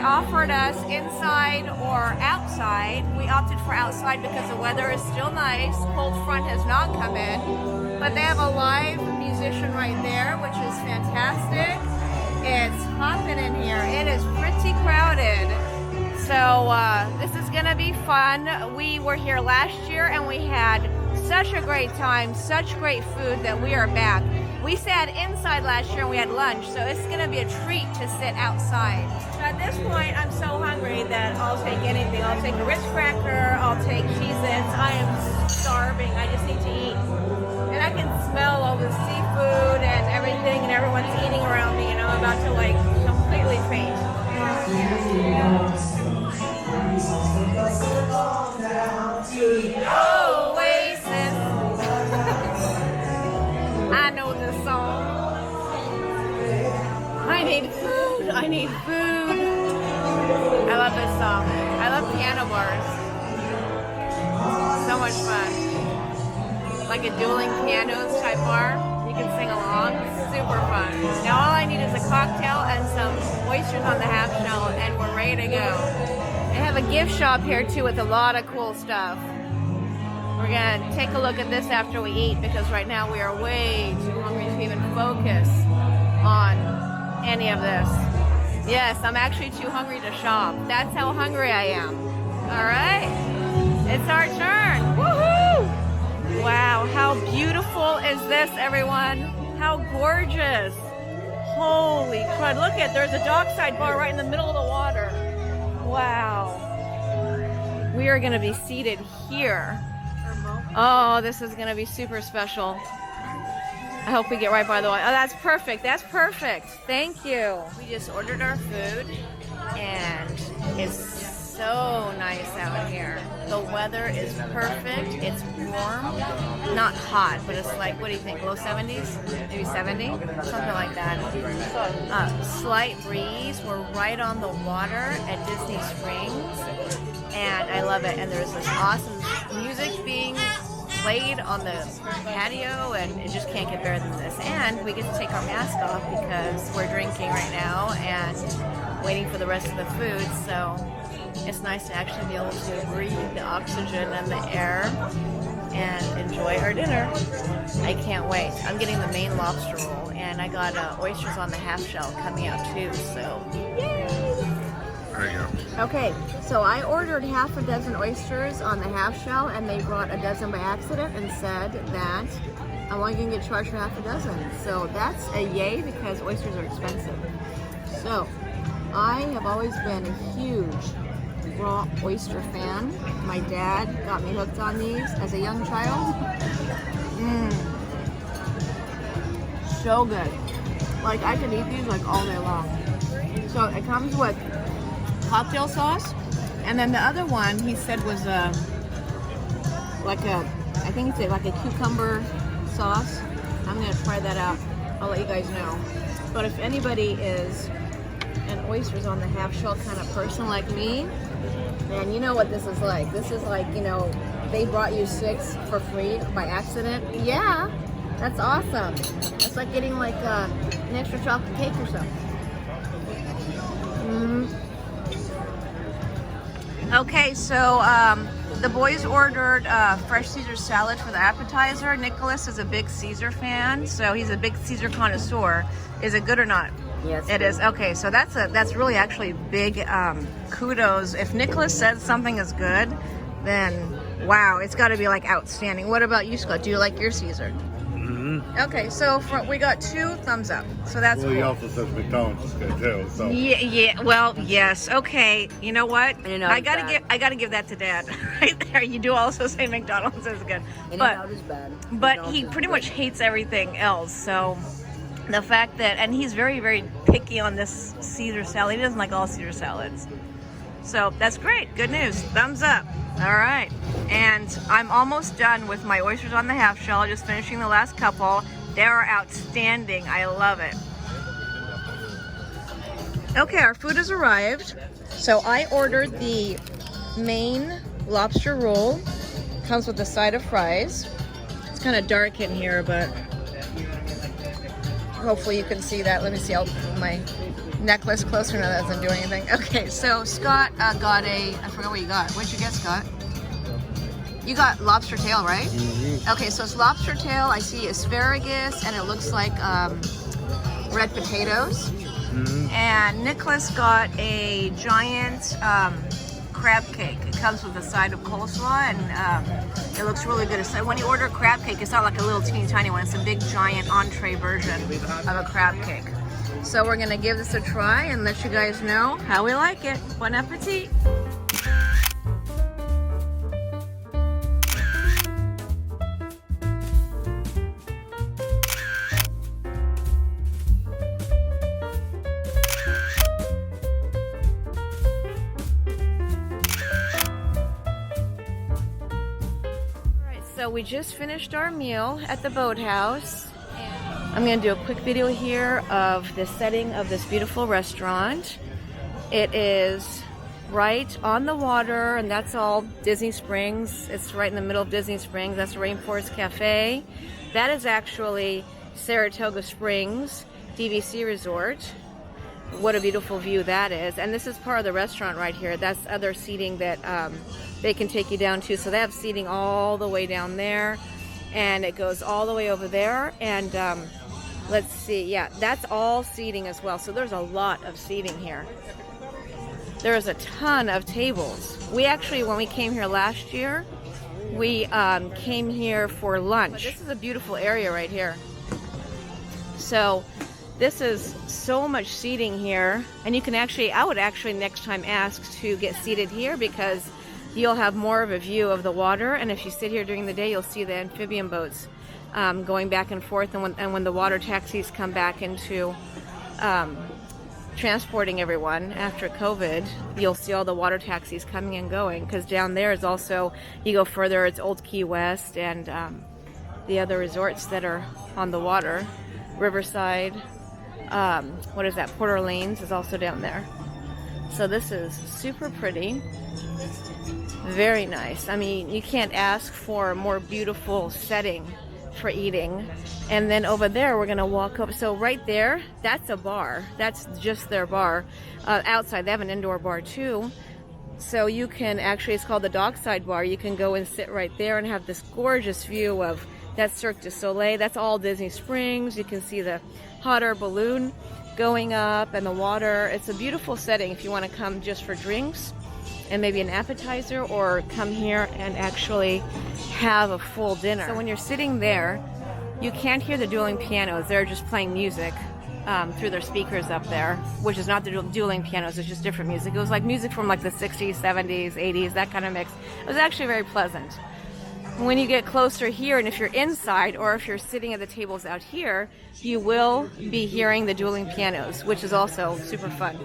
offered us inside or outside. We opted for outside because the weather is still nice. Cold front has not come in, but they have a live musician right there, which is fantastic. It's hopping in here. It is pretty crowded. So this is gonna be fun. We were here last year and we had such a great time, such great food that we are back. We sat inside last year and we had lunch, so it's gonna be a treat to sit outside. So at this point, I'm so hungry that I'll take anything. I'll take a Ritz cracker, I'll take Cheez-Its. I am starving, I just need to eat. And I can smell all the seafood and everything, and everyone's eating around me, and I'm about to like completely faint. Oasis. I know this song. I need food. I need food. I love this song. I love piano bars. So much fun. Like a dueling pianos type bar. You can sing along. Super fun. Now all I need is a cocktail and some oysters on the half shell, and we're ready to go. They have a gift shop here too with a lot of cool stuff. We're gonna take a look at this after we eat because right now we are way too hungry to even focus on any of this. Yes, I'm actually too hungry to shop. That's how hungry I am. All right, it's our turn. Woohoo! Wow, how beautiful is this, everyone? How gorgeous. Holy crud, look at, there's a dockside bar right in the middle of the water. Wow. We are gonna be seated here. Oh, this is gonna be super special. I hope we get right by the water. Oh, that's perfect. That's perfect. Thank you. We just ordered our food, and it's so nice out here. The weather is perfect. It's warm, not hot, but it's like, what do you think? Low 70s, maybe 70, something like that. Slight breeze. We're right on the water at Disney Springs, and I love it. And there's this awesome music being played on the patio, and it just can't get better than this. And we get to take our mask off because we're drinking right now and waiting for the rest of the food. So it's nice to actually be able to breathe the oxygen and the air and enjoy our dinner. I can't wait. I'm getting the main lobster roll, and I got oysters on the half shell coming out too. So yay! There you go. Okay, so I ordered half a dozen oysters on the half shell, and they brought a dozen by accident and said that I'm only going to get charged for half a dozen. So that's a yay because oysters are expensive. So I have always been a huge raw oyster fan. My dad got me hooked on these as a young child. So good. Like I could eat these like all day long. So it comes with cocktail sauce, and then the other one he said was like a, I think it's like a cucumber sauce. I'm gonna try that out. I'll let you guys know. But if anybody is an oysters on the half shell kind of person like me, man, you know what this is like. This is like, you know, they brought you 6 for free by accident. Yeah, that's awesome. It's like getting like an extra chocolate cake or something. Okay, so the boys ordered fresh Caesar salad for the appetizer. Nicholas is a big Caesar fan, so he's a big Caesar connoisseur. Is it good or not? Yes, it is. Okay, so that's really actually big kudos. If Nicholas says something is good, then wow, it's got to be like outstanding. What about you, Scott? Do you like your Caesar? Okay, so we got 2 thumbs up. So that's well, cool. He also says McDonald's is good too. So Yeah. Well, yes. Okay. You know what? I gotta give that to Dad right there. You do also say McDonald's is good, In-N-Out is bad. but he pretty much hates everything else. So the fact that, and he's very, very picky on this Caesar salad. He doesn't like all Caesar salads. So that's great. Good news. Thumbs up. All right. And I'm almost done with my oysters on the half shell. Just finishing the last couple. They are outstanding. I love it. Okay, our food has arrived. So I ordered the main lobster roll. Comes with a side of fries. It's kind of dark in here, but hopefully you can see that. Let me see. I'll put my necklace closer. No, that doesn't do anything. Okay, so Scott got a, I forgot what you got. What'd you get, Scott? You got lobster tail, right? Mm-hmm. Okay, so it's lobster tail. I see asparagus, and it looks like red potatoes. Mm-hmm. And Nicholas got a giant crab cake. It comes with a side of coleslaw, and it looks really good. So when you order a crab cake, it's not like a little teeny tiny one. It's a big giant entree version of a crab cake. So we're gonna give this a try and let you guys know how we like it. Bon appetit! So we just finished our meal at the Boathouse. I'm going to do a quick video here of the setting of this beautiful restaurant. It is right on the water, and that's all Disney Springs. It's right in the middle of Disney Springs. That's Rainforest Cafe. That is actually Saratoga Springs DVC Resort. What a beautiful view that is. And this is part of the restaurant right here. That's other seating that they can take you down to. So they have seating all the way down there, and it goes all the way over there. And let's see, yeah, that's all seating as well. So there's a lot of seating here. There's a ton of tables. We actually, when we came here last year, we came here for lunch. This is a beautiful area right here. So this is so much seating here, and you can actually, I would actually next time ask to get seated here because you'll have more of a view of the water, and if you sit here during the day, you'll see the amphibian boats going back and forth, and when the water taxis come back into transporting everyone after COVID, you'll see all the water taxis coming and going, because down there is also, you go further, it's Old Key West and the other resorts that are on the water. Riverside, what is that, Port Orleans is also down there. So this is super pretty. Very nice. I mean, you can't ask for a more beautiful setting for eating. And then over there, we're gonna walk up. So right there, that's a bar. That's just their bar. Outside, they have an indoor bar too. So you can actually, it's called the Dockside Bar. You can go and sit right there and have this gorgeous view of that Cirque du Soleil. That's all Disney Springs. You can see the hot air balloon going up and the water. It's a beautiful setting if you want to come just for drinks and maybe an appetizer, or come here and actually have a full dinner. So when you're sitting there, you can't hear the dueling pianos. They're just playing music through their speakers up there, which is not the dueling pianos, it's just different music. It was like music from like the 60s, 70s, 80s, that kind of mix. It was actually very pleasant. When you get closer here, and if you're inside or if you're sitting at the tables out here, you will be hearing the dueling pianos, which is also super fun.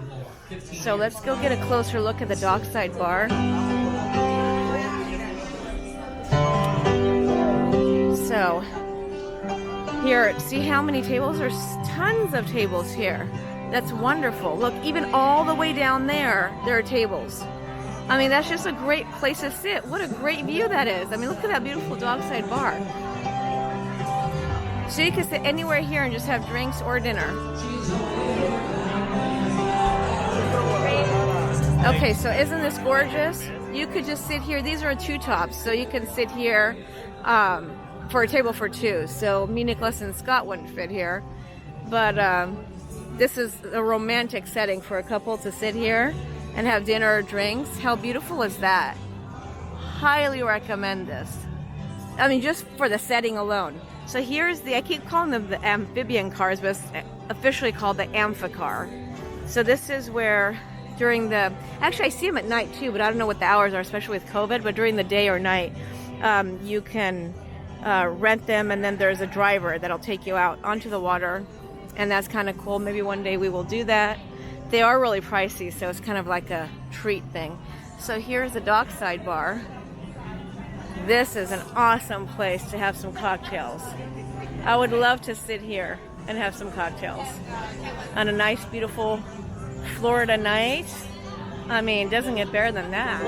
So let's go get a closer look at the Dockside Bar. So here, see how many tables? There's tons of tables here. That's wonderful. Look, even all the way down there are tables. I mean, that's just a great place to sit. What a great view that is. I mean, look at that beautiful Dockside Bar. So you can sit anywhere here and just have drinks or dinner. Okay, so isn't this gorgeous? You could just sit here. These are two tops, so you can sit here for a table for two. So me, Nicholas, and Scott wouldn't fit here. But this is a romantic setting for a couple to sit here and have dinner or drinks. How beautiful is that? Highly recommend this. I mean, just for the setting alone. So here's I keep calling them the amphibian cars, but it's officially called the amphicar. So this is where during actually I see them at night too, but I don't know what the hours are, especially with COVID, but during the day or night, you can rent them, and then there's a driver that'll take you out onto the water, and that's kind of cool. Maybe one day we will do that. They are really pricey, so it's kind of like a treat thing. So here's the Dockside Bar. This is an awesome place to have some cocktails. I would love to sit here and have some cocktails on a nice, beautiful Florida night. I mean, it doesn't get better than that.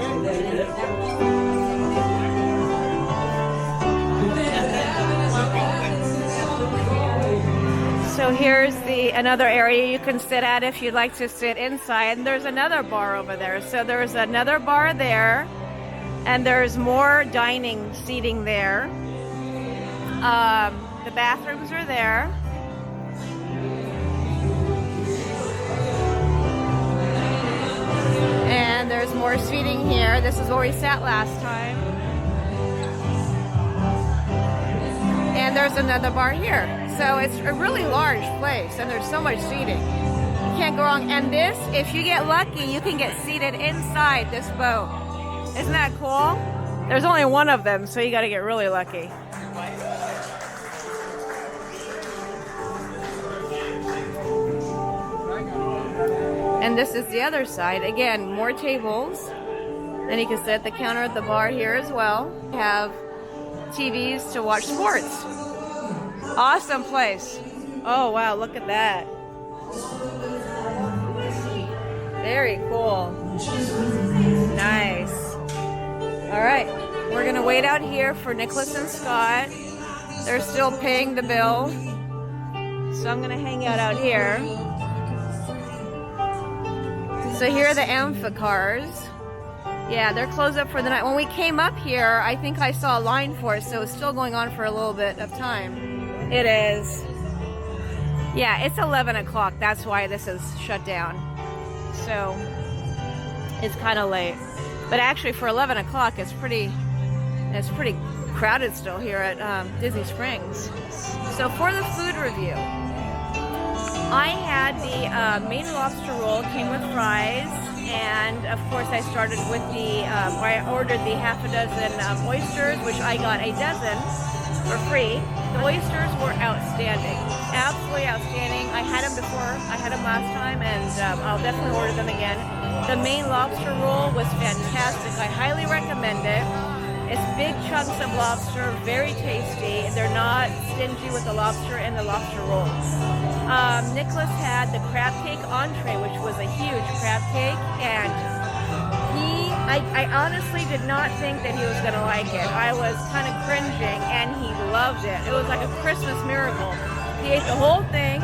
So here's another area you can sit at if you'd like to sit inside. And there's another bar over there. So there's another bar there, and there's more dining seating there. The bathrooms are there. And there's more seating here. This is where we sat last time. And there's another bar here. So it's a really large place, and there's so much seating. You can't go wrong. And this, if you get lucky, you can get seated inside this boat. Isn't that cool? There's only one of them, so you got to get really lucky. And this is the other side. Again, more tables. And you can sit at the counter at the bar here as well. We have TVs to watch sports. Awesome place. Oh wow, look at that. Very cool. Nice. All right, we're gonna wait out here for Nicholas and Scott. They're still paying the bill. So I'm gonna hang out here. So here are the amphicars. Yeah, they're closed up for the night. When we came up here, I think I saw a line for it, so it's still going on for a little bit of time. It is. Yeah, it's 11 o'clock. That's why this is shut down. So it's kind of late. But actually for 11 o'clock, it's pretty crowded still here at Disney Springs. So for the food review, I had the main lobster roll, came with fries, and of course I started with I ordered the half a dozen oysters, which I got a dozen for free. The oysters were outstanding, absolutely outstanding. I had them before, I had them last time, and I'll definitely order them again. The main lobster roll was fantastic. I highly recommend it. It's big chunks of lobster, very tasty. They're not stingy with the lobster and the lobster roll. Nicholas had the crab cake entree, which was a huge crab cake, and I honestly did not think that he was going to like it. I was kind of cringing, and he loved it. It was like a Christmas miracle. He ate the whole thing,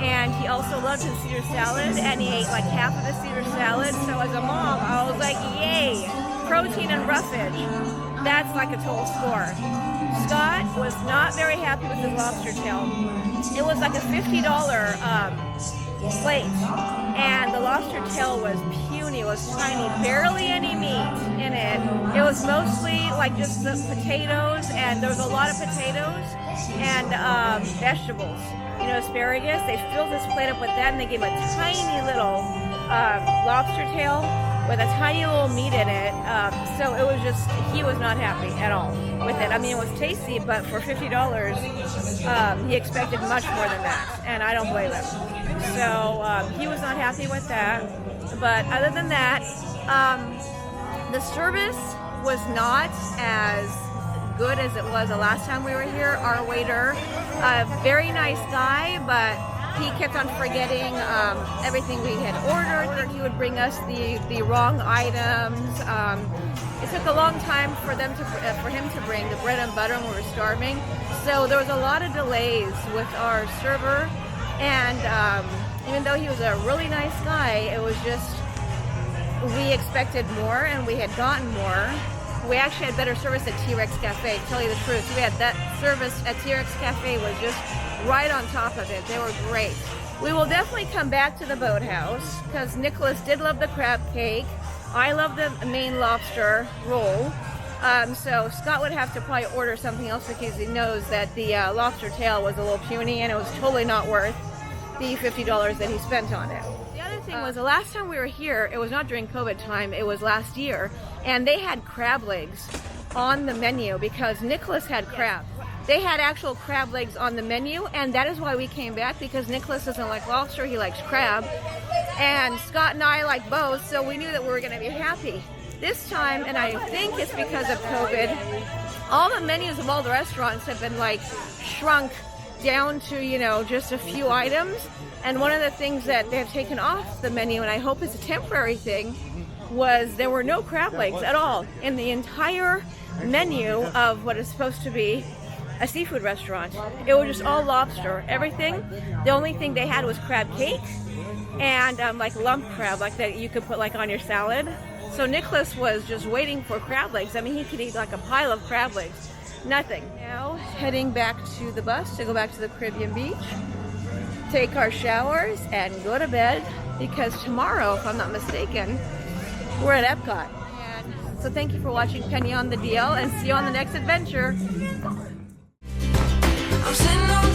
and he also loved his Caesar salad, and he ate like half of the Caesar salad. So as a mom, I was like, yay, protein and roughage. That's like a total score. Scott was not very happy with his lobster tail. It was like a $50 plate, and the lobster tail was puny. It was tiny, barely any meat in it. It was mostly like just the potatoes, and there was a lot of potatoes and vegetables. You know, asparagus. They filled this plate up with that, and they gave him a tiny little lobster tail with a tiny little meat in it. So it was just, he was not happy at all with it. I mean, it was tasty, but for $50, he expected much more than that, and I don't blame him. So he was not happy with that. But other than that, the service was not as good as it was the last time we were here. Our waiter, a very nice guy, but he kept on forgetting everything we had ordered. He would bring us the wrong items. It took a long time for him to bring the bread and butter when we were starving. So there was a lot of delays with our server, and even though he was a really nice guy, it was just, we expected more, and we had gotten more. We actually had better service at T-Rex Cafe, to tell you the truth. We had that service at T-Rex Cafe was just right on top of it. They were great. We will definitely come back to the Boathouse because Nicholas did love the crab cake. I love the main lobster roll. So Scott would have to probably order something else because he knows that the lobster tail was a little puny, and it was totally not worth the $50 that he spent on it. The other thing was, the last time we were here, it was not during COVID time, it was last year, and they had crab legs on the menu because Nicholas had crab. They had actual crab legs on the menu, and that is why we came back, because Nicholas doesn't like lobster, he likes crab, and Scott and I like both, so we knew that we were going to be happy. This time, and I think it's because of COVID, all the menus of all the restaurants have been like shrunk down to, you know, just a few items, and one of the things that they have taken off the menu, and I hope it's a temporary thing, was there were no crab legs at all in the entire menu of what is supposed to be a seafood restaurant. It was just all lobster, everything. The only thing they had was crab cake and like lump crab, like that you could put like on your salad. So Nicholas was just waiting for crab legs. I mean, he could eat like a pile of crab legs. Nothing. Now heading back to the bus to go back to the Caribbean beach, take our showers and go to bed, because tomorrow, if I'm not mistaken, we're at Epcot. And so thank you for watching Penny on the DL, and see you on the next adventure. I'm sitting on